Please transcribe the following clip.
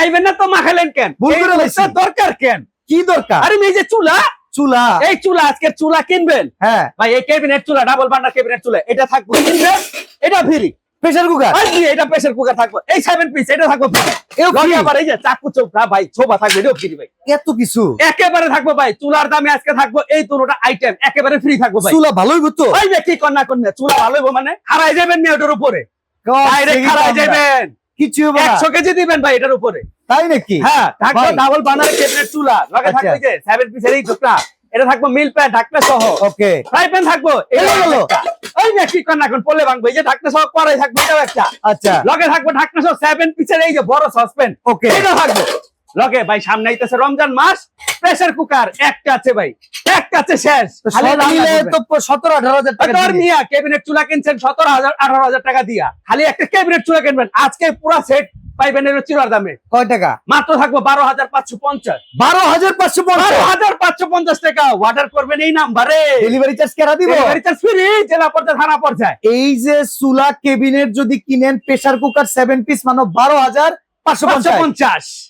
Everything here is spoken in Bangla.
খাইবেন না তো মাখালেন কেন? ভুল করে বলছি। দরকার কেন? কি দরকার? আরে এই যে চুলা, এই চুলা আজকের চুলা কিনবেন, হ্যাঁ ভাই এই ক্যাবিনেট চুলা, ডাবল বার্নার ক্যাবিনেট চুলা, এটা থাকবে কিনবেন, এটা ফ্রি। প্রেসার কুকার, আর কি এটা প্রেসার কুকার থাকবে, এই 7 পিস এটা থাকবে ফ্রি। এও free? লগে আবার এই যে চাকু চোপড়া ভাই ছোবা থাকবে, এটাও ফ্রি ভাই। এত কিছু একেবারে থাকবে ভাই, চুলার দামে আজকে থাকবে এই দুটোটা আইটেম একেবারে ফ্রি থাকবে ভাই। চুলা ভালোই তো। ওই যে কি কন্যা কন্যা চুলা ভালো হইবো মানে হারাই যাবেন না ওটার উপরে, ডাইরেক্ট হারাই যাবেন। কিছু হবে না। 100 কেজি দিবেন ভাই এটার উপরে। তাই নাকি? হ্যাঁ থাকবে ভাই। ডাবল বার্নার ক্যাবিনেট চুলা, লগে আচ্ছা। থাকবে যে 7 পিসের এই ঢোকনা, এটা থাকবে মিল প্যান ঢাকনা সহ, ওকে ফ্রাই প্যান থাকবো, এটা এটা হলো হলো। ওই যে কি কন্যা কোন পলে ভাঙবে, এই যে ঢাকনা সহ কড়াই থাকবে, এটাও একটা আচ্ছা লগে থাকবে ঢাকনা সহ 7 পিসের এই যে বড় সসপ্যান, ওকে এটা থাকবে লগে। ভাই সামনে আইতেছে রমজান মাস, প্রেসার কুকার একটা আছে ভাই, একটা আছে শেষ। তো খালি সব রান্না মিলে করবেন। তো 17-18 হাজার টাকা তোর দিবে। মিয়া ক্যাবিনেট চুলা কিনছেন 17,000-18,000 টাকা দিয়া, খালি একটা ক্যাবিনেট চুলা কিনবেন আজকে পুরো সেট পাইবেন এর চুলার দামে কয় টাকা? মাত্র থাকবো 12,550। 12,550। 12,550 টাকা। অর্ডার করবেন এই নাম্বারে, ডেলিভারি চার্জ কেরা দিব? ডেলিভারি চার্জ ফ্রি, জেলা পর্যায়ে থানা পর্যায়ে। এই যে চুলা কেবিনেট যদি কিনেন প্রেসার কুকার 7 পিস মানে 12,550। 550